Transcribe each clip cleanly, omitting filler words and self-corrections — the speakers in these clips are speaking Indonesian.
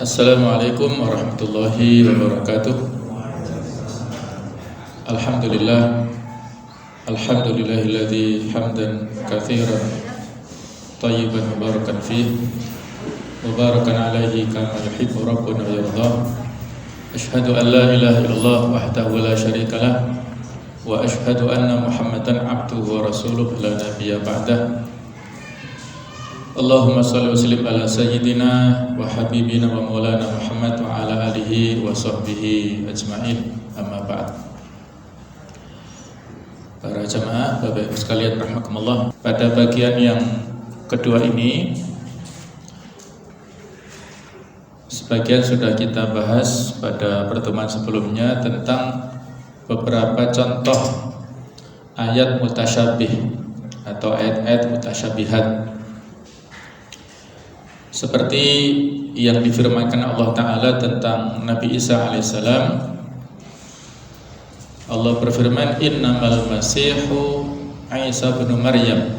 Assalamualaikum warahmatullahi wabarakatuh. Alhamdulillah, alhamdulillahilladzi hamdan katsiran thayyiban mubarakan fih mubarakan alaihi kama yuhibbu rabbuna wa yarda. Asyhadu an la ilaha illallah wahdahu la syarika lah wa asyhadu anna Muhammadan abduhu wa rasuluhu la nabiyya ba'dah. Allahumma salli wa sallim ala sayyidina wa habibina wa maulana Muhammad wa ala alihi wa sahbihi ajma'in, amma ba'd. Para jamaah, Bapak Ibu sekalian rahimakumullah, pada bagian yang kedua ini sebagian sudah kita bahas pada pertemuan sebelumnya tentang beberapa contoh ayat mutasyabih atau ayat-ayat mutasyabihat, seperti yang difirmankan Allah Ta'ala tentang Nabi Isa alaihissalam. Allah berfirman, innamal masihu Isa bin Maryam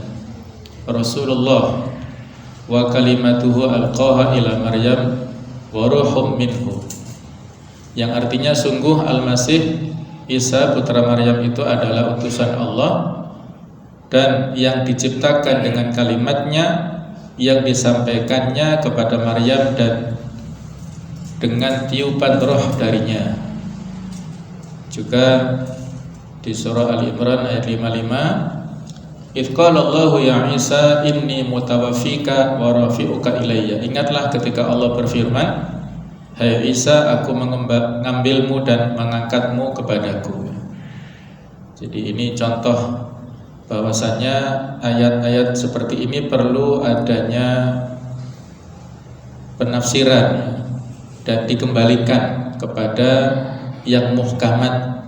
Rasulullah wa kalimatuhu alqaha ila Maryam wa ruhum minhu, yang artinya sungguh Al-Masih Isa putra Maryam itu adalah utusan Allah dan yang diciptakan dengan kalimatnya yang disampaikannya kepada Maryam dan dengan tiupan roh darinya. Juga di surah Al-Imran ayat 55, idz qala Allahu ya Isa inni mutawaffika wa rafi'uka ilayya. Ingatlah ketika Allah berfirman, hai Isa, aku mengambilmu dan mengangkatmu kepadaku. Jadi ini contoh bahwasanya ayat-ayat seperti ini perlu adanya penafsiran dan dikembalikan kepada yang muhkamat.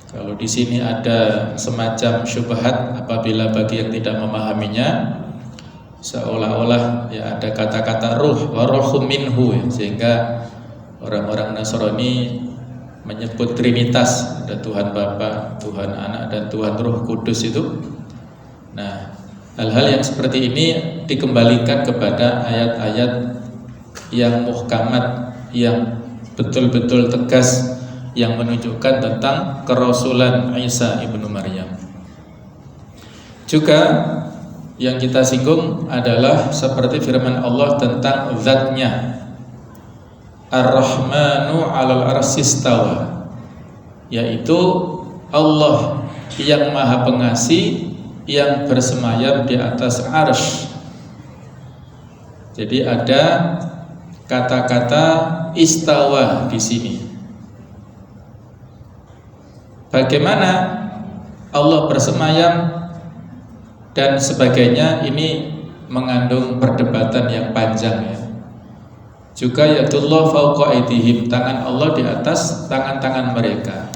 Kalau di sini ada semacam syubhat apabila bagi yang tidak memahaminya, seolah-olah ya ada kata-kata ruh wa ruhum minhu, sehingga orang-orang Nasrani menyebut Trinitas, ada Tuhan Bapa, Tuhan Anak, dan Tuhan Roh Kudus itu. Nah, hal-hal yang seperti ini dikembalikan kepada ayat-ayat yang muhkamat, yang betul-betul tegas, yang menunjukkan tentang kerasulan Isa ibnu Maryam. Juga yang kita singgung adalah seperti firman Allah tentang zatnya, Ar-Rahmanu 'alal arsy istawa, yaitu Allah yang Maha Pengasih yang bersemayam di atas arsy. Jadi ada kata-kata istawa di sini. Bagaimana Allah bersemayam dan sebagainya, ini mengandung perdebatan yang panjang ya. Juga yadullah fauqa aydihim, tangan Allah di atas tangan-tangan mereka.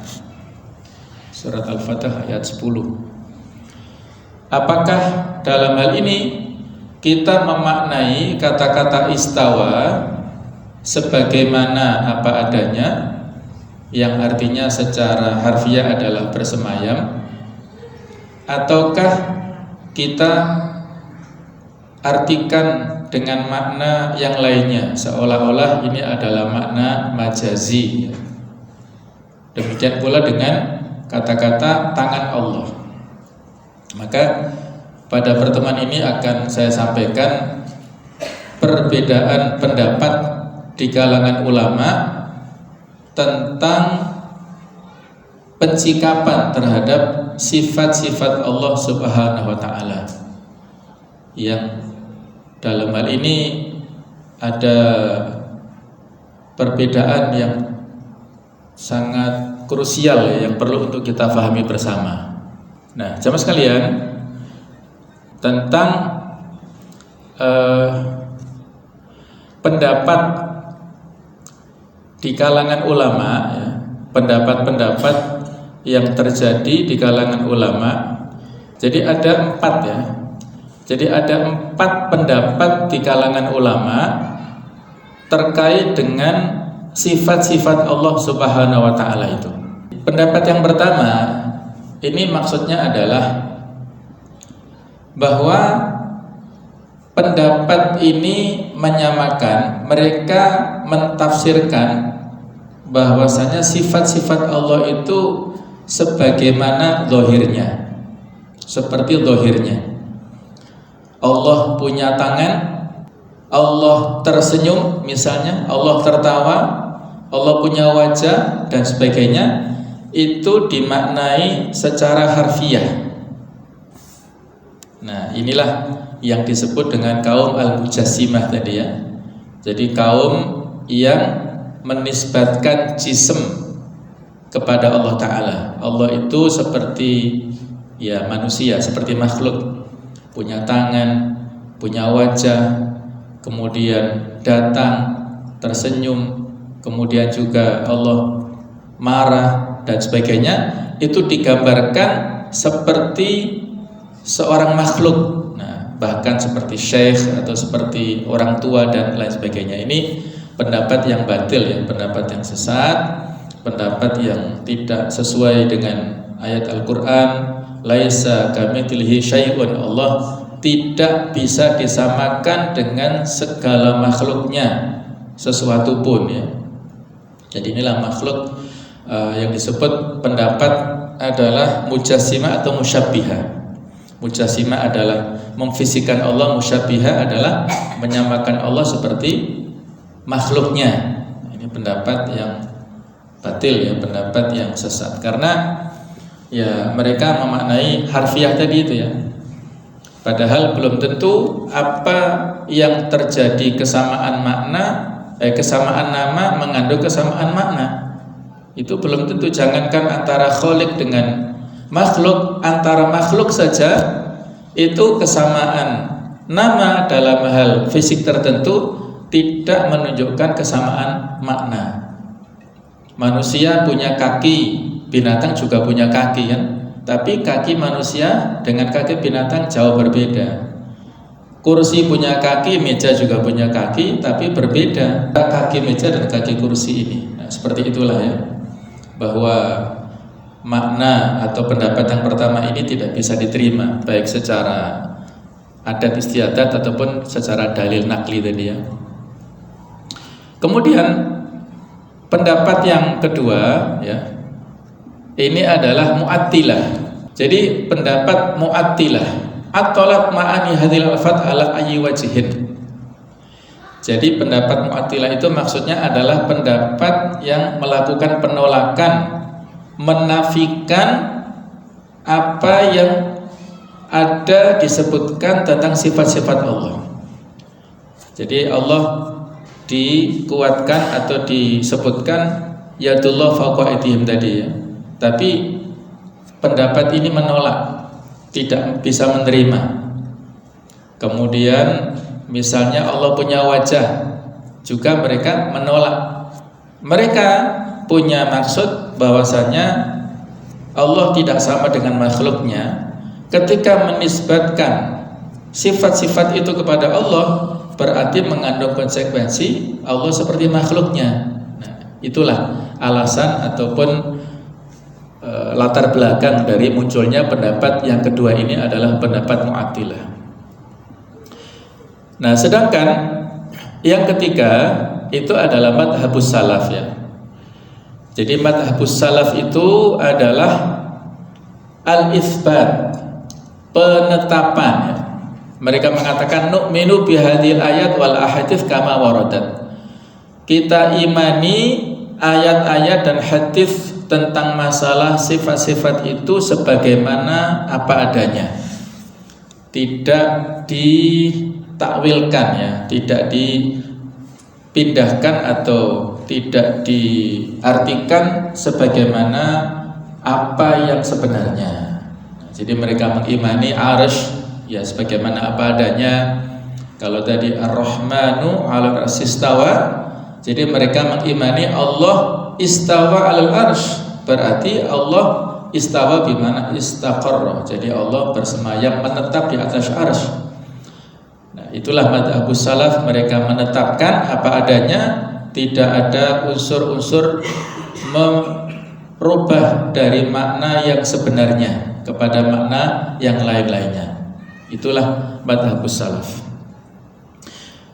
Surat Al-Fatah ayat 10. Apakah dalam hal ini kita memaknai kata-kata istawa sebagaimana apa adanya, yang artinya secara harfiah adalah bersemayam, ataukah kita artikan dengan makna yang lainnya, seolah-olah ini adalah makna majazi. Demikian pula dengan kata-kata tangan Allah. Maka pada pertemuan ini akan saya sampaikan perbedaan pendapat di kalangan ulama tentang pencikapan terhadap sifat-sifat Allah Subhanahu wa Ta'ala, yang dalam hal ini ada perbedaan yang sangat krusial ya, yang perlu untuk kita pahami bersama. Nah, jamaah sekalian, tentang pendapat di kalangan ulama ya, pendapat-pendapat yang terjadi di kalangan ulama. Jadi ada 4 ya. Jadi ada 4 pendapat di kalangan ulama terkait dengan sifat-sifat Allah Subhanahu wa Ta'ala itu. Pendapat yang pertama, ini maksudnya adalah bahwa pendapat ini menyamakan, mereka mentafsirkan bahwasanya sifat-sifat Allah itu sebagaimana zahirnya, seperti zahirnya. Allah punya tangan, Allah tersenyum misalnya, Allah tertawa, Allah punya wajah dan sebagainya, itu dimaknai secara harfiah. Nah, inilah yang disebut dengan kaum al-mujassimah tadi ya. Jadi kaum yang menisbatkan jism kepada Allah Ta'ala. Allah itu seperti ya manusia, seperti makhluk, punya tangan, punya wajah, kemudian datang, tersenyum, kemudian juga Allah marah dan sebagainya. Itu digambarkan seperti seorang makhluk, nah, bahkan seperti syekh atau seperti orang tua dan lain sebagainya. Ini pendapat yang batil ya, pendapat yang sesat, pendapat yang tidak sesuai dengan ayat Al-Quran. Laisa kamitslihi syai'un, Allah tidak bisa disamakan dengan segala makhluknya sesuatu pun ya. Jadi inilah makhluk yang disebut pendapat adalah mujassimah atau musyabbihah. Mujassimah adalah memfisikan Allah, musyabbihah adalah menyamakan Allah seperti makhluknya. Ini pendapat yang batil ya, pendapat yang sesat. Karena ya mereka memaknai harfiah tadi itu ya. Padahal belum tentu apa yang terjadi kesamaan makna, kesamaan nama mengandung kesamaan makna. Itu belum tentu. Jangankan antara khaliq dengan makhluk, antara makhluk saja itu kesamaan nama dalam hal fisik tertentu tidak menunjukkan kesamaan makna. Manusia punya kaki, binatang juga punya kaki kan? Tapi kaki manusia dengan kaki binatang jauh berbeda. Kursi punya kaki, meja juga punya kaki, tapi berbeda kaki meja dan kaki kursi ini. Nah, seperti itulah ya, bahwa makna atau pendapat yang pertama ini tidak bisa diterima baik secara adat istiadat ataupun secara dalil nakli tadi ya. Kemudian pendapat yang kedua ya, ini adalah mu'attilah. Jadi pendapat mu'attilah, at-talab ma'ani hadhil alfat ala ayyi wajhin. Jadi pendapat mu'attilah itu maksudnya adalah pendapat yang melakukan penolakan, menafikan apa yang ada disebutkan tentang sifat-sifat Allah. Jadi Allah dikuatkan atau disebutkan yadullah fawqa aydihim tadi ya. Tapi pendapat ini menolak, tidak bisa menerima. Kemudian misalnya Allah punya wajah, juga mereka menolak. Mereka punya maksud bahwasanya Allah tidak sama dengan makhluknya. Ketika menisbatkan sifat-sifat itu kepada Allah, berarti mengandung konsekuensi Allah seperti makhluknya. Nah, itulah alasan ataupun latar belakang dari munculnya pendapat yang kedua ini adalah pendapat mu'attilah. Nah, sedangkan yang ketiga itu adalah madhabus salaf ya. Jadi madhabus salaf itu adalah al-itsbat, penetapan ya. Mereka mengatakan nu'minu bihadhil ayat wal ahadits kama waradat. Kita imani ayat-ayat dan hadis tentang masalah sifat-sifat itu sebagaimana apa adanya. Tidak ditakwilkan ya, tidak dipindahkan atau tidak diartikan sebagaimana apa yang sebenarnya. Jadi mereka mengimani arsy ya sebagaimana apa adanya. Kalau tadi Ar-Rahmanu 'alal arsy istawa, jadi mereka mengimani Allah istawa 'alal arsy, berarti Allah istawa bimana istaqarra. Jadi Allah bersemayam menetap di atas arsy. Nah, itulah madhabus salaf, mereka menetapkan apa adanya, tidak ada unsur-unsur merubah dari makna yang sebenarnya kepada makna yang lain-lainnya. Itulah madhabus salaf.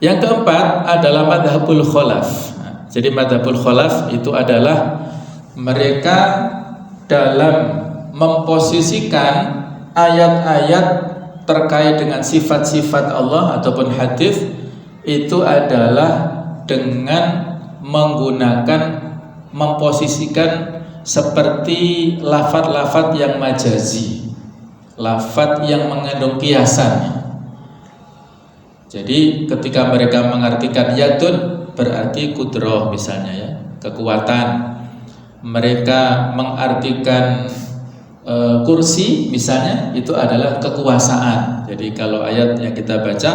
Yang keempat adalah madhabul khalaf. Jadi madhabul khalaf itu adalah mereka dalam memposisikan ayat-ayat terkait dengan sifat-sifat Allah ataupun hadis itu adalah dengan menggunakan memposisikan seperti lafaz-lafaz yang majazi, lafaz yang mengandung kiasan. Jadi ketika mereka mengartikan yadun berarti kudrah misalnya ya, kekuatan. Mereka mengartikan kursi misalnya itu adalah kekuasaan. Jadi kalau ayat yang kita baca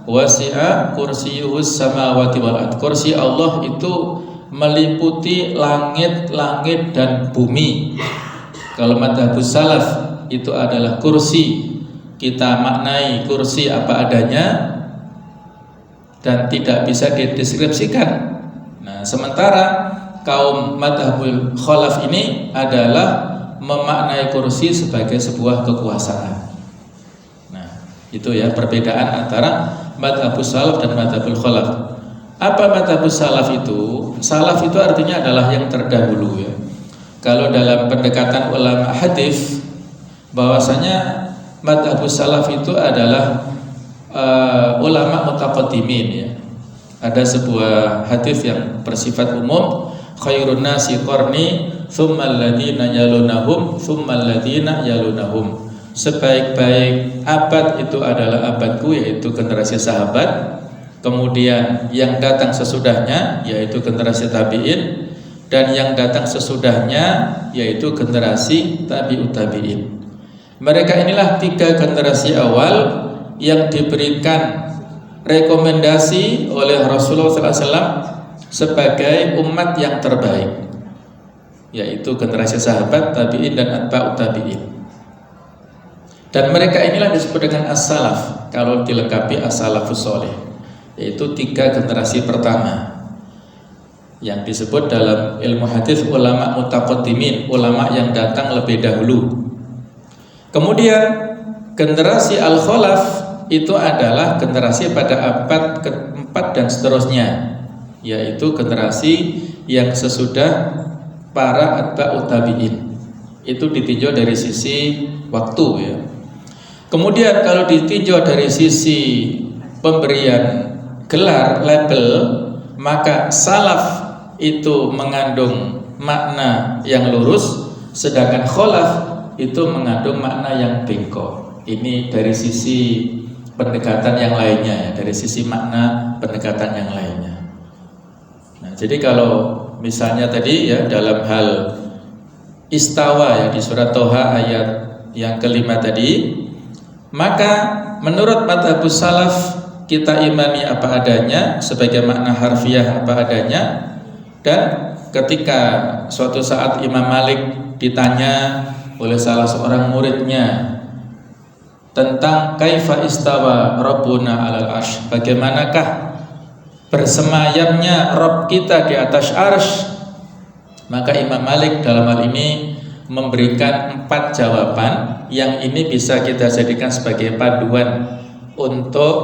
wasi'a kursiyuhus samawati wal ard, kursi Allah itu meliputi langit-langit dan bumi. Kalau madhabus salaf itu adalah kursi, kita maknai kursi apa adanya dan tidak bisa dideskripsikan. Nah, sementara kaum madhabul khalaf ini adalah memaknai kursi sebagai sebuah kekuasaan. Nah, itu ya perbedaan antara madhabus salaf dan madhabul khalaf. Apa madhabus salaf itu? Salaf itu artinya adalah yang terdahulu ya. Kalau dalam pendekatan ulama hadis, bahwasanya madhabus salaf itu adalah ulama mutaqaddimin ya. Ada sebuah hadis yang bersifat umum, khairun nasi qarni tsummal ladzina yalunahum tsummal ladzina yalunahum. Sebaik-baik abad itu adalah abadku, yaitu generasi sahabat. Kemudian yang datang sesudahnya yaitu generasi tabi'in, dan yang datang sesudahnya yaitu generasi tabi'ut tabi'in. Mereka inilah tiga generasi awal yang diberikan rekomendasi oleh Rasulullah SAW sebagai umat yang terbaik, yaitu generasi sahabat, tabi'in dan atba'ut tabi'in. Dan mereka inilah disebut dengan as-salaf kalau dilengkapi as-salafus sholih, yaitu tiga generasi pertama yang disebut dalam ilmu hadis ulama mutaqaddimin, ulama yang datang lebih dahulu. Kemudian generasi al-khalaf itu adalah generasi pada abad keempat dan seterusnya, yaitu generasi yang sesudah para atba'ut tabi'in. Itu ditinjau dari sisi waktu ya. Kemudian kalau ditinjau dari sisi pemberian gelar, label, maka salaf itu mengandung makna yang lurus, sedangkan khalaf itu mengandung makna yang bengkok. Ini dari sisi pendekatan yang lainnya ya, dari sisi makna pendekatan yang lainnya. Nah, jadi kalau misalnya tadi ya dalam hal istawa ya di surat Toha ayat yang kelima tadi, maka menurut madhabus salaf kita imani apa adanya sebagai makna harfiah apa adanya. Dan ketika suatu saat Imam Malik ditanya oleh salah seorang muridnya tentang kaifa istawa Rabbuna alal arsh, bagaimanakah bersemayamnya Rabb kita di atas arsy, maka Imam Malik dalam hal ini memberikan 4 jawaban yang ini bisa kita jadikan sebagai paduan untuk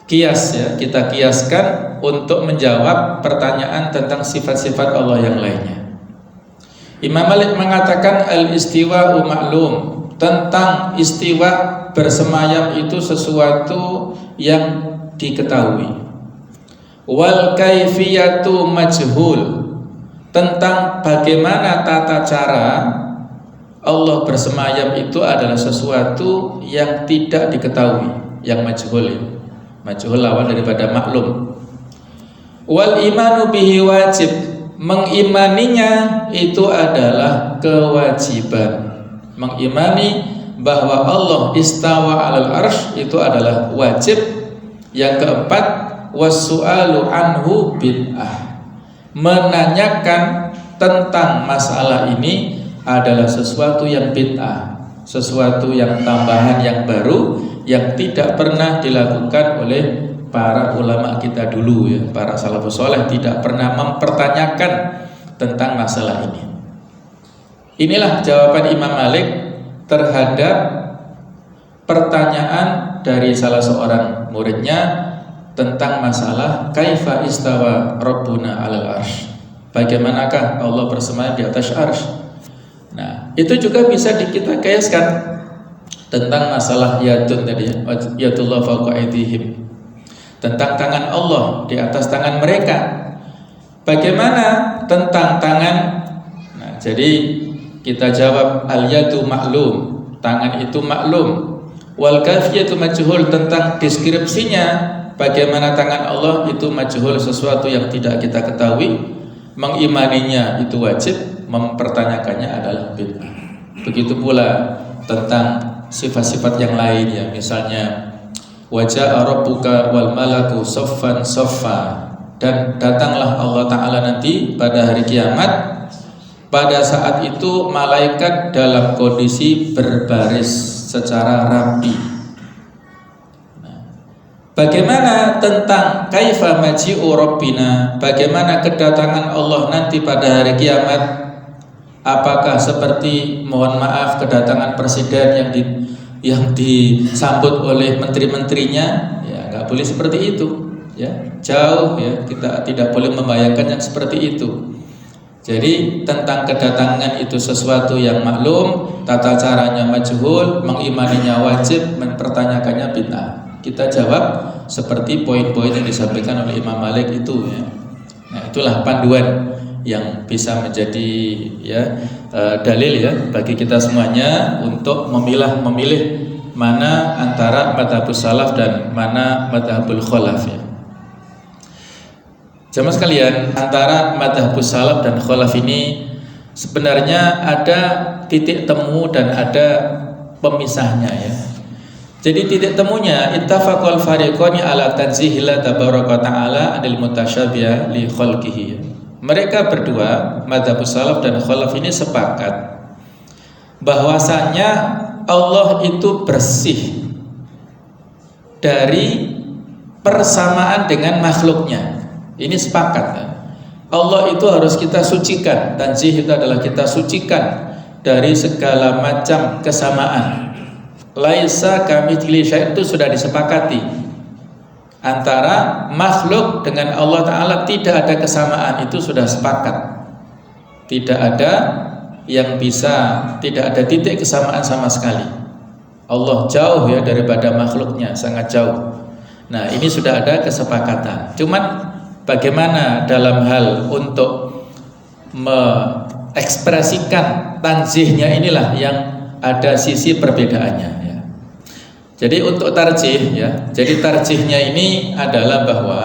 kias ya, kita kiaskan untuk menjawab pertanyaan tentang sifat-sifat Allah yang lainnya. Imam Malik mengatakan al-istiwa'u ma'lum, tentang istiwa bersemayam itu sesuatu yang diketahui. Wal kaifiyatu majhul, tentang bagaimana tata cara Allah bersemayam itu adalah sesuatu yang tidak diketahui, yang majhul. Majhul lawan daripada maklum. Wal imanu bihi wajib, mengimaninya itu adalah kewajiban. Mengimani bahwa Allah istawa alal arsh itu adalah wajib. Yang keempat, wassu'alu anhu bid'ah, menanyakan tentang masalah ini adalah sesuatu yang bid'ah, sesuatu yang tambahan yang baru yang tidak pernah dilakukan oleh para ulama kita dulu ya, para salafus saleh tidak pernah mempertanyakan tentang masalah ini. Inilah jawaban Imam Malik terhadap pertanyaan dari salah seorang muridnya tentang masalah kaifa istawa Rabbuna 'alal arsy. Bagaimanakah Allah bersemayam di atas arsy? Nah, itu juga bisa kita kiaskan tentang masalah yadun tadi ya, yadullah fawqa aydihim. Tentang tangan Allah di atas tangan mereka. Bagaimana tentang tangan? Nah, jadi kita jawab al-yadu maklum, tangan itu maklum. Wal kafiyatu majhul, tentang deskripsinya bagaimana tangan Allah itu majhul, sesuatu yang tidak kita ketahui. Mengimaninya itu wajib, mempertanyakannya adalah bid'ah. Begitu pula tentang sifat-sifat yang lain ya, misalnya wajah rabbuka wal malaku saffan saffa, dan datanglah Allah Ta'ala nanti pada hari kiamat. Pada saat itu malaikat dalam kondisi berbaris secara rapi. Nah, bagaimana tentang kaifa maji'u rabbina, bagaimana kedatangan Allah nanti pada hari kiamat? Apakah seperti, mohon maaf, kedatangan presiden yang disambut oleh menteri-menterinya? Ya, nggak boleh seperti itu. Ya, jauh ya, kita tidak boleh membayangkan yang seperti itu. Jadi tentang kedatangan itu sesuatu yang maklum, tata caranya majhul, mengimaninya wajib, mempertanyakannya bid'ah. Kita jawab seperti poin-poin yang disampaikan oleh Imam Malik itu ya. Nah, itulah panduan yang bisa menjadi ya dalil ya bagi kita semuanya untuk memilih mana antara madhabus salaf dan mana madhabul khalaf ya. Jamaah sekalian, antara madhabus salaf dan khalaf ini sebenarnya ada titik temu dan ada pemisahnya ya. Jadi titik temunya ittafaqal fariqani ala tanzihillah tabaraka ta'ala anil mutasyabiha li khalqihi. Mereka berdua, madhabus salaf dan khalaf ini sepakat bahwasanya Allah itu bersih dari persamaan dengan makhluknya. Ini sepakat ya. Allah itu harus kita sucikan. Tanzih itu adalah kita sucikan dari segala macam kesamaan. Laisa kamitslihi syai', itu sudah disepakati antara makhluk dengan Allah Ta'ala, tidak ada kesamaan, itu sudah sepakat. Tidak ada yang bisa, tidak ada titik kesamaan sama sekali. Allah jauh ya daripada makhluknya, sangat jauh. Nah, ini sudah ada kesepakatan. Cuman bagaimana dalam hal untuk mengekspresikan tanzihnya, inilah yang ada sisi perbedaannya ya. Jadi untuk tarjih ya, jadi tarjihnya ini adalah bahwa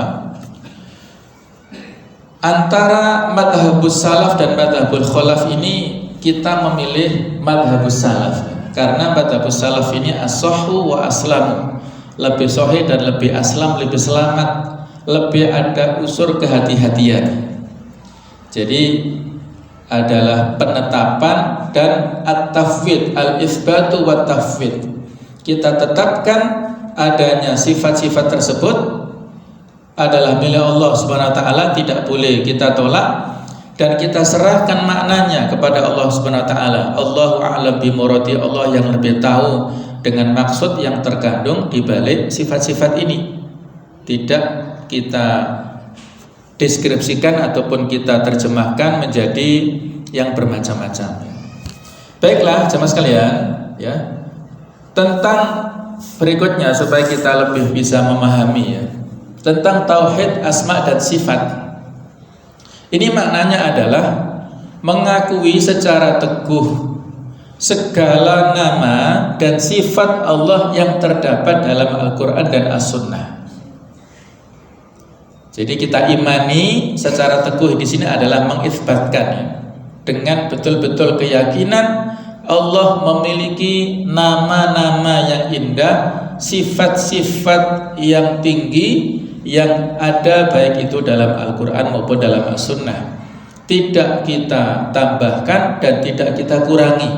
antara madhabus salaf dan madhabul khalaf ini kita memilih madhabus salaf ya. Karena madhabus salaf ini as-sahhu wa aslamu, lebih sahih dan lebih aslam, lebih selamat, lebih ada unsur kehati-hatian. Jadi adalah penetapan dan at-tafwid, al-itsbatu wa tafwid. Kita tetapkan adanya sifat-sifat tersebut adalah milik Allah Subhanahu wa taala, tidak boleh kita tolak, dan kita serahkan maknanya kepada Allah Subhanahu wa taala. Allahu a'lam bi muradi, Allah yang lebih tahu dengan maksud yang terkandung di balik sifat-sifat ini. Tidak kita deskripsikan ataupun kita terjemahkan menjadi yang bermacam-macam. Baiklah jemaah sekalian ya, tentang berikutnya supaya kita lebih bisa memahami ya, tentang tauhid asma dan sifat. Ini maknanya adalah mengakui secara teguh segala nama dan sifat Allah yang terdapat dalam Al-Quran dan As-Sunnah. Jadi kita imani secara teguh di sini adalah mengitsbatkan ya, dengan betul-betul keyakinan Allah memiliki nama-nama yang indah, sifat-sifat yang tinggi yang ada baik itu dalam Al-Quran maupun dalam As-Sunnah. Tidak kita tambahkan dan tidak kita kurangi,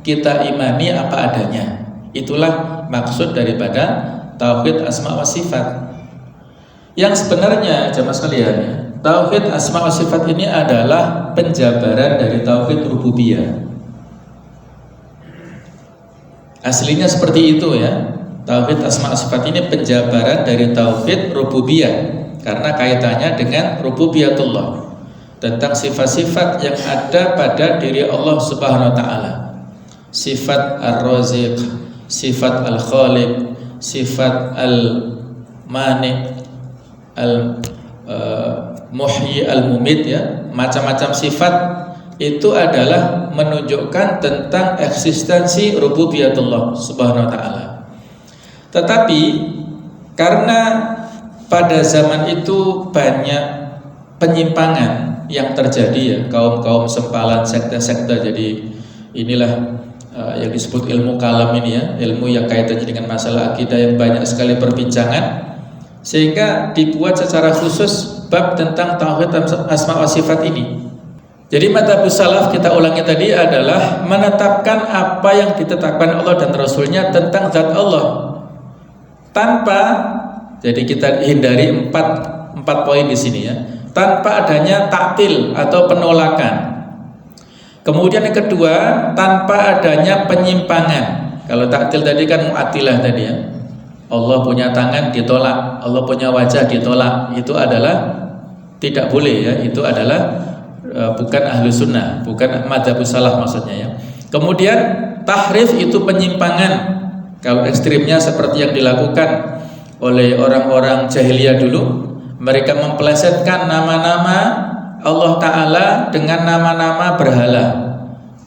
kita imani apa adanya. Itulah maksud daripada tauhid asma wa sifat. Yang sebenarnya jemaah sekalian ya, tauhid asma wa sifat ini adalah penjabaran dari tauhid rububiyah. Aslinya seperti itu ya. Tauhid asma sifat ini penjabaran dari tauhid rububiyah karena kaitannya dengan rububiyatullah, tentang sifat-sifat yang ada pada diri Allah Subhanahu wa taala. Sifat ar-raziq, sifat al-khaliq, sifat al-mani, al-muhyi, al-mumit, ya. Macam-macam sifat itu adalah menunjukkan tentang eksistensi rububiyatullah Subhanahu wa taala. Tetapi karena pada zaman itu banyak penyimpangan yang terjadi, ya, kaum-kaum sempalan, sekte-sekte. Jadi inilah yang disebut ilmu kalam ini, ya, ilmu yang kaitannya dengan masalah akidah yang banyak sekali perbincangan, sehingga dibuat secara khusus bab tentang tauhid asma wa sifat ini. Jadi madhabus salaf, kita ulangi tadi, adalah menetapkan apa yang ditetapkan Allah dan Rasulnya tentang zat Allah, tanpa, jadi kita hindari empat poin di sini, ya, tanpa adanya taktil atau penolakan. Kemudian yang kedua, tanpa adanya penyimpangan. Kalau taktil tadi kan mu'attilah tadi, ya, Allah punya tangan ditolak, Allah punya wajah ditolak, itu adalah tidak boleh, ya, itu adalah bukan ahlu sunnah, bukan madhabus salaf maksudnya, ya. Kemudian tahrif itu penyimpangan. Kalau ekstrimnya seperti yang dilakukan oleh orang-orang jahiliyah dulu, mereka mempelesetkan nama-nama Allah Ta'ala dengan nama-nama berhala.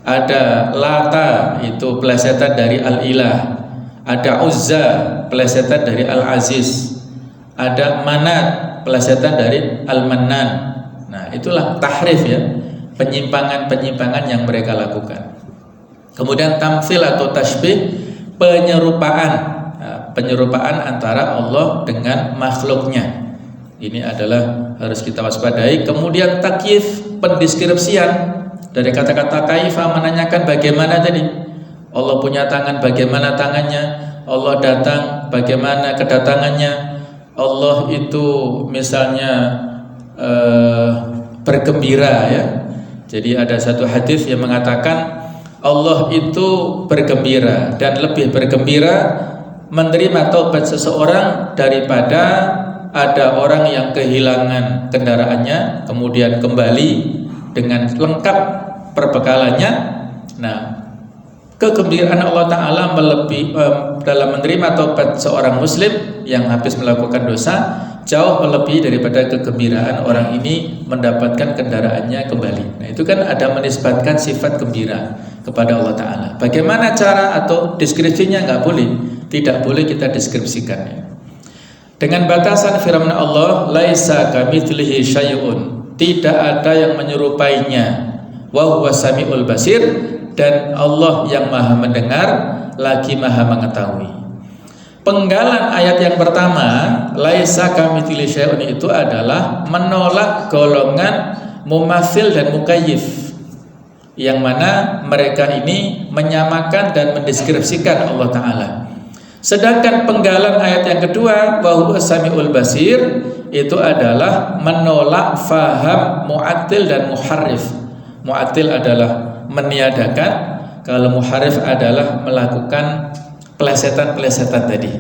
Ada Lata, itu pelesetan dari Al-Ilah. Ada Uzza, pelesetan dari Al-Aziz. Ada Manat, pelesetan dari Al-Mannan. Nah, itulah tahrif, ya, penyimpangan-penyimpangan yang mereka lakukan. Kemudian tamtsil atau tasbih, penyerupaan antara Allah dengan makhluknya. Ini adalah harus kita waspadai. Kemudian takyif, pendeskripsian dari kata-kata kaifa, menanyakan bagaimana tadi. Allah punya tangan, bagaimana tangannya? Allah datang, bagaimana kedatangannya? Allah itu misalnya bergembira, ya. Jadi ada satu hadis yang mengatakan Allah itu bergembira, dan lebih bergembira menerima taubat seseorang daripada ada orang yang kehilangan kendaraannya kemudian kembali dengan lengkap perbekalannya. Nah, kegembiraan Allah Ta'ala dalam menerima taubat seorang muslim yang habis melakukan dosa jauh melebihi daripada kegembiraan orang ini mendapatkan kendaraannya kembali. Nah, itu kan ada menisbatkan sifat gembira kepada Allah Ta'ala. Bagaimana cara atau deskripsinya? Nggak boleh, tidak boleh kita deskripsikannya dengan batasan firman Allah, laisa kamitslihi syai'un, tidak ada yang menyerupainya, wa huwas samiul basir, dan Allah yang maha mendengar lagi maha mengetahui. Penggalan ayat yang pertama, laisa kamitslihi syai'un, itu adalah menolak golongan mumatsil dan mukayyif, yang mana mereka ini menyamakan dan mendeskripsikan Allah Ta'ala. Sedangkan penggalan ayat yang kedua, wa huwas samiul basir, itu adalah menolak faham mu'attil dan muharrif. Mu'attil adalah meniadakan, kalau muharrif adalah melakukan pelesetan-pelesetan tadi.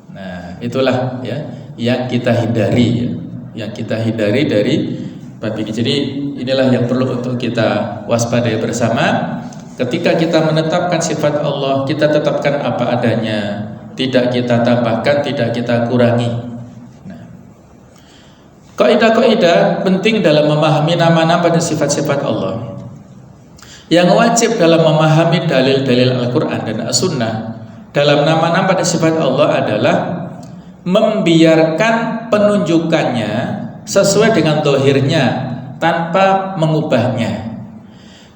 Nah, itulah, ya, yang kita hindari, ya, yang kita hindari dari bab ini. Jadi inilah yang perlu untuk kita waspadai bersama. Ketika kita menetapkan sifat Allah, kita tetapkan apa adanya, tidak kita tambahkan, tidak kita kurangi. Nah, kaidah-kaidah penting dalam memahami nama-nama dan sifat-sifat Allah. Yang wajib dalam memahami dalil-dalil Al-Quran dan As-Sunnah dalam nama-nama dan sifat Allah adalah membiarkan penunjukannya sesuai dengan zahirnya tanpa mengubahnya.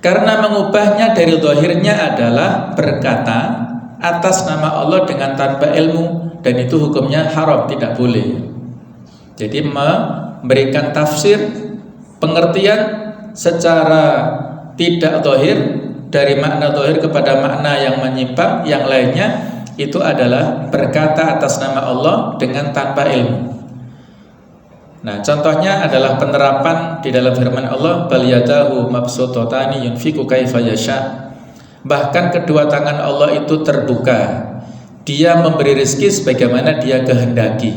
Karena mengubahnya dari zahirnya adalah berkata atas nama Allah dengan tanpa ilmu, dan itu hukumnya haram, tidak boleh. Jadi memberikan tafsir, pengertian secara tidak zahir, dari makna zahir kepada makna yang menyimpang yang lainnya, itu adalah berkata atas nama Allah dengan tanpa ilmu. Nah, contohnya adalah penerapan di dalam firman Allah, bal yadahu mabsutatani yunfiqu kaifa yasha. Bahkan kedua tangan Allah itu terbuka, Dia memberi rezeki sebagaimana dia kehendaki.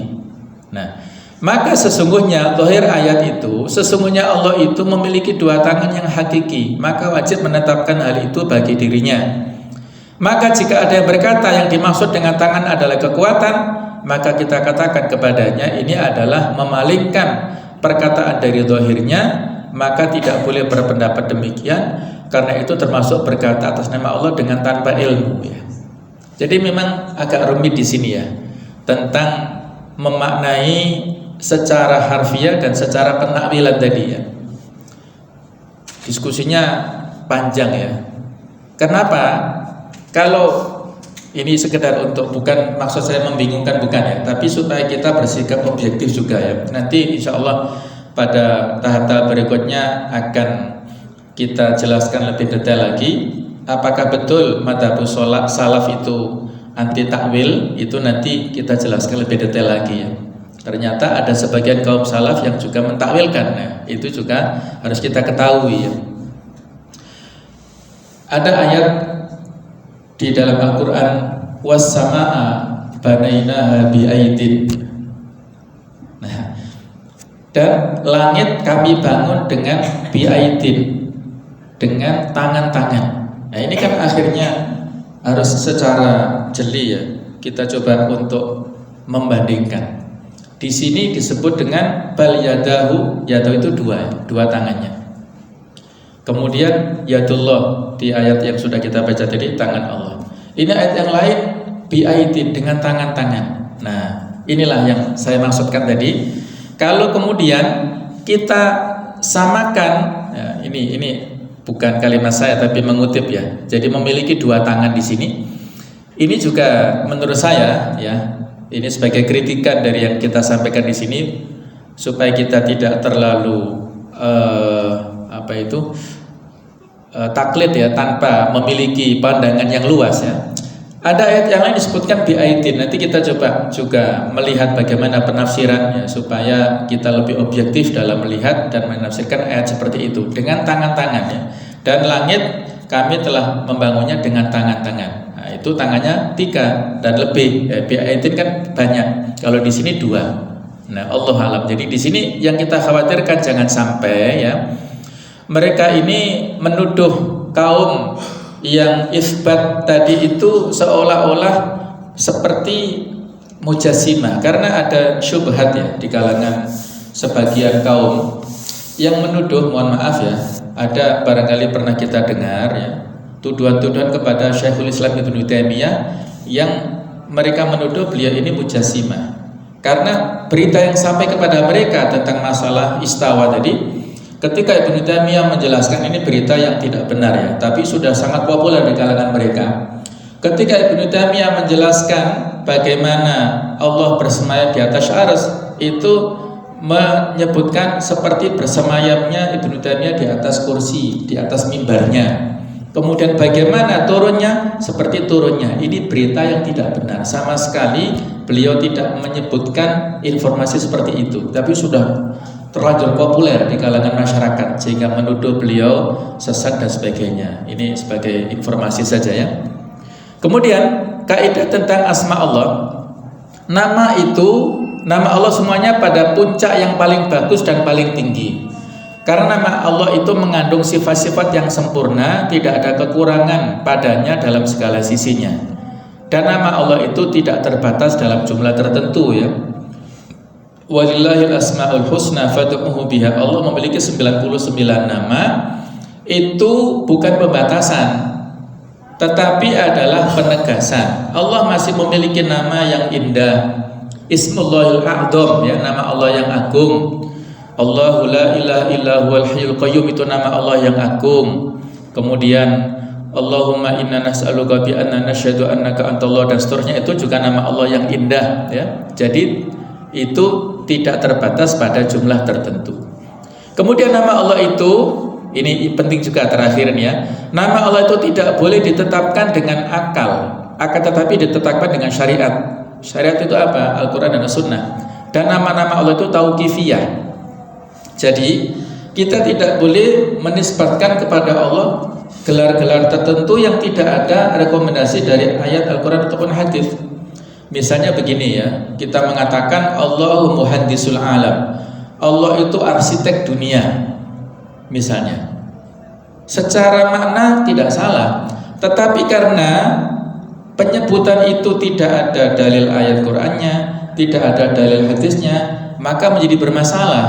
Nah, maka sesungguhnya zahir ayat itu, sesungguhnya Allah itu memiliki dua tangan yang hakiki, maka wajib menetapkan hal itu bagi dirinya. Maka jika ada yang berkata yang dimaksud dengan tangan adalah kekuatan, maka kita katakan kepadanya ini adalah memalingkan perkataan dari zahirnya, maka tidak boleh berpendapat demikian, karena itu termasuk berkata atas nama Allah dengan tanpa ilmu ya. Jadi memang agak rumit di sini ya, tentang memaknai secara harfiah dan secara penakwilan tadi ya. Diskusinya panjang ya. Kenapa? Kalau ini sekedar untuk, bukan maksud saya membingungkan, bukan ya, tapi supaya kita bersikap objektif juga ya. Nanti insya Allah pada tahap-tahap berikutnya akan kita jelaskan lebih detail lagi. Apakah betul madhabus salaf itu anti takwil? Itu nanti kita jelaskan lebih detail lagi ya. Ternyata ada sebagian kaum salaf yang juga mentakwilkan. Nah, itu juga harus kita ketahui ya. Ada ayat di dalam Al-Quran, was-sama'a banainaha bi'aidin. Nah, dan langit kami bangun dengan bi'aidin, dengan tangan-tangan. Nah, ini kan akhirnya harus secara jeli ya, kita coba untuk membandingkan. Di sini disebut dengan bal yadahu, yadahu itu dua tangannya. Kemudian yadullah di ayat yang sudah kita baca tadi, tangan Allah. Ini ayat yang lain bi'aidin, dengan tangan-tangan. Nah, inilah yang saya maksudkan tadi. Kalau kemudian kita samakan, ya, ini bukan kalimat saya tapi mengutip ya. Jadi memiliki dua tangan di sini. Ini juga menurut saya ya, ini sebagai kritikan dari yang kita sampaikan di sini supaya kita tidak terlalu taklid ya, tanpa memiliki pandangan yang luas ya. Ada ayat yang lain disebutkan bi'aidin. Nanti kita coba juga melihat bagaimana penafsirannya supaya kita lebih objektif dalam melihat dan menafsirkan ayat seperti itu, dengan tangan-tangan ya. Dan langit kami telah membangunnya dengan tangan-tangan. Nah, itu tangannya 3 dan lebih. Ya, bi'aidin kan banyak. Kalau di sini 2. Nah, Allah alam. Jadi di sini yang kita khawatirkan jangan sampai ya, mereka ini menuduh kaum yang isbat tadi itu seolah-olah seperti mujassimah, karena ada syubhat ya di kalangan sebagian kaum yang menuduh, mohon maaf ya, ada barangkali pernah kita dengar ya, tuduhan-tuduhan kepada Syekhul Islam Ibnu Taimiyah yang mereka menuduh beliau ini mujassimah, karena berita yang sampai kepada mereka tentang masalah istawa tadi, ketika Ibnu Taimiyah menjelaskan, ini berita yang tidak benar ya, tapi sudah sangat populer di kalangan mereka. Ketika Ibnu Taimiyah menjelaskan bagaimana Allah bersemayam di atas arsy, itu menyebutkan seperti bersemayamnya Ibnu Taimiyah di atas kursi, di atas mimbarnya. Kemudian bagaimana turunnya, seperti turunnya. Ini berita yang tidak benar. Sama sekali beliau tidak menyebutkan informasi seperti itu, tapi sudah terlanjur populer di kalangan masyarakat sehingga menuduh beliau sesat dan sebagainya. Ini sebagai informasi saja ya. Kemudian kaidah tentang asma Allah, nama Allah semuanya pada puncak yang paling bagus dan paling tinggi. Karena nama Allah itu mengandung sifat-sifat yang sempurna, tidak ada kekurangan padanya dalam segala sisinya. Dan nama Allah itu tidak terbatas dalam jumlah tertentu ya. Walillahil asmaul husna fad'uhu biha. Allah memiliki 99 nama. Itu bukan pembatasan, tetapi adalah penegasan. Allah masih memiliki nama yang indah. Ismullahil a'dzam ya, nama Allah yang agung. Allahu la ilaha illa huwal hayyul qayyum, itu nama Allah yang agung. Kemudian Allahumma inna nas'aluka bi anna nasyhadu annaka antallah, dan seterusnya, itu juga nama Allah yang indah ya. Jadi itu tidak terbatas pada jumlah tertentu. Kemudian nama Allah itu, ini penting juga terakhir ya, nama Allah itu tidak boleh ditetapkan dengan akal, akan tetapi ditetapkan dengan syariat. Syariat itu apa? Al-Quran dan As-Sunnah. Dan nama-nama Allah itu tauqifiyah. Jadi kita tidak boleh menisbatkan kepada Allah gelar-gelar tertentu yang tidak ada rekomendasi dari ayat Al-Quran ataupun hadis. Misalnya begini ya, kita mengatakan Allahu muhandisul alam, Allah itu arsitek dunia misalnya. Secara makna tidak salah, tetapi karena penyebutan itu tidak ada dalil ayat Qur'annya, tidak ada dalil hadisnya, maka menjadi bermasalah.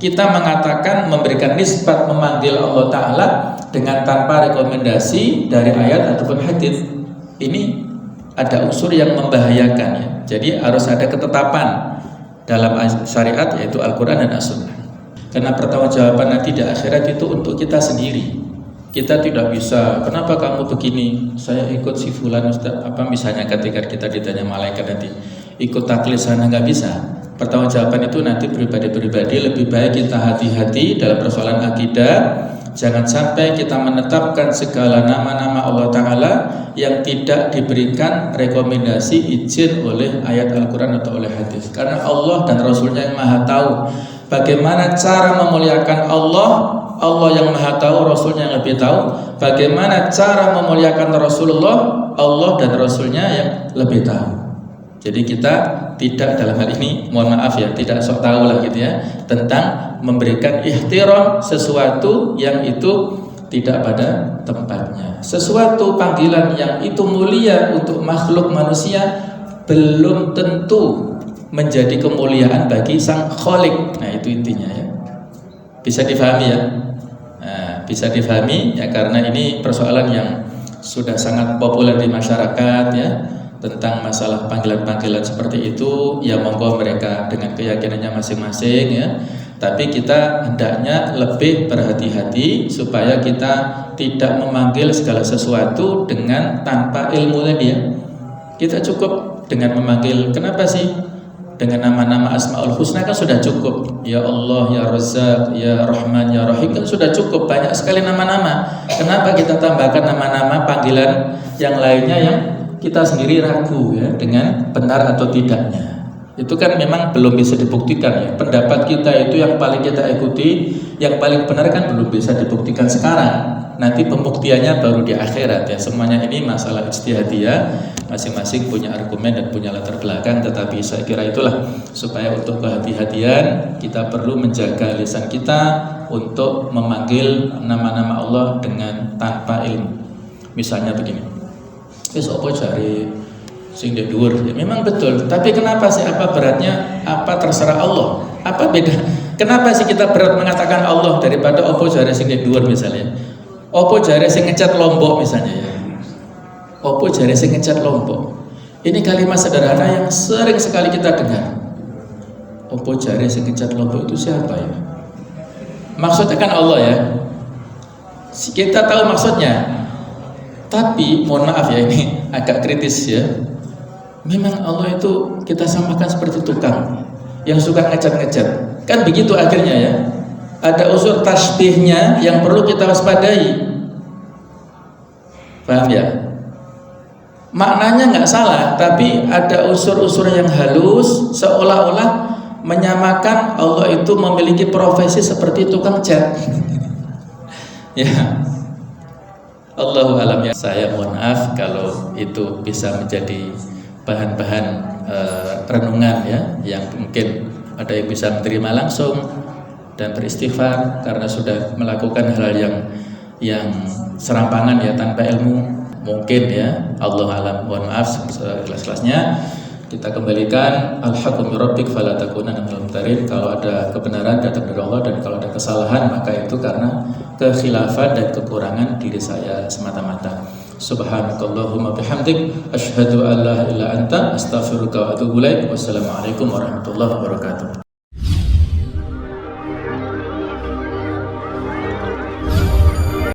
Kita mengatakan memberikan nisbat memanggil Allah Ta'ala dengan tanpa rekomendasi dari ayat ataupun hadis. Ini ada unsur yang membahayakan ya. Jadi harus ada ketetapan dalam syariat, yaitu Al-Quran dan As-Sunnah. Karena pertanggungjawaban nanti di akhirat itu untuk kita sendiri. Kita tidak bisa, kenapa kamu begini? Saya ikut si fulan Ustaz. Apa misalnya ketika kita ditanya malaikat nanti, ikut taklid sana, nggak bisa. Pertanggungjawaban itu nanti pribadi-pribadi. Lebih baik kita hati-hati dalam persoalan akidah. Jangan sampai kita menetapkan segala nama-nama Allah Ta'ala yang tidak diberikan rekomendasi izin oleh ayat Al-Quran atau oleh hadis. Karena Allah dan Rasulnya yang maha tahu bagaimana cara memuliakan Allah. Allah yang maha tahu, Rasulnya yang lebih tahu bagaimana cara memuliakan Rasulullah. Allah dan Rasulnya yang lebih tahu. Jadi kita tidak dalam hal ini, mohon maaf ya, tidak sok tahu lah gitu ya, tentang memberikan ihtiram sesuatu yang itu tidak pada tempatnya. Sesuatu panggilan yang itu mulia untuk makhluk manusia belum tentu menjadi kemuliaan bagi sang Khalik. Nah itu intinya ya. Bisa difahami ya? Nah, bisa difahami ya, karena ini persoalan yang sudah sangat populer di masyarakat ya, tentang masalah panggilan-panggilan seperti itu. Ya monggo mereka dengan keyakinannya masing-masing ya. Tapi kita hendaknya lebih berhati-hati supaya kita tidak memanggil segala sesuatu dengan tanpa ilmu tadi ya. Kita cukup dengan memanggil, kenapa sih? Dengan nama-nama Asmaul Husna kan sudah cukup. Ya Allah, Ya Razzaq, Ya Rahman, Ya Rahim kan sudah cukup. Banyak sekali nama-nama. Kenapa kita tambahkan nama-nama panggilan yang lainnya yang kita sendiri ragu ya dengan benar atau tidaknya? Itu kan memang belum bisa dibuktikan ya. Pendapat kita itu yang paling kita ikuti, yang paling benar kan belum bisa dibuktikan sekarang. Nanti pembuktiannya baru di akhirat ya. Semuanya ini masalah ijtihadiyah, masing-masing punya argumen dan punya latar belakang. Tetapi saya kira itulah, supaya untuk kehati-hatian kita perlu menjaga lisan kita untuk memanggil nama-nama Allah dengan tanpa ilmu. Misalnya begini, wis opo jare sing ndek dhuwur, ya memang betul, tapi kenapa sih, apa beratnya, apa terserah Allah, apa beda, kenapa sih kita berat mengatakan Allah daripada opo jare sing ndek dhuwur misalnya, opo jare sing ngecat Lombok misalnya ya, opo jare sing ngecat Lombok. Ini kalimat sederhana yang sering sekali kita dengar. Opo jare sing ngecat Lombok itu siapa ya? Maksudnya kan Allah ya, kita tahu maksudnya, tapi mohon maaf ya, ini agak kritis ya. Memang Allah itu kita samakan seperti tukang yang suka ngecat-ngecat. Kan begitu akhirnya ya. Ada unsur tasbihnya yang perlu kita waspadai. Paham ya? Maknanya nggak salah, tapi ada unsur-unsur yang halus seolah-olah menyamakan Allah itu memiliki profesi seperti tukang cat. Ya. Allahu alam ya. Saya mohon maaf kalau itu bisa menjadi bahan-bahan renungan ya, yang mungkin ada yang bisa menerima langsung dan beristighfar karena sudah melakukan hal yang serampangan ya, tanpa ilmu mungkin ya. Allah alam, mohon maaf sekelas-kelasnya. Kita kembalikan al-haqqu min rabbik fala takunanna minal mumtarin. Kalau ada kebenaran datang dari Allah, dan kalau ada kesalahan maka itu karena kekhilafan dan kekurangan diri saya semata-mata. Subhanakallahumma bihamdik asyhadu an la ilaha illa anta astaghfiruka wa atubu ilaik. Wassalamualaikum warahmatullahi wabarakatuh.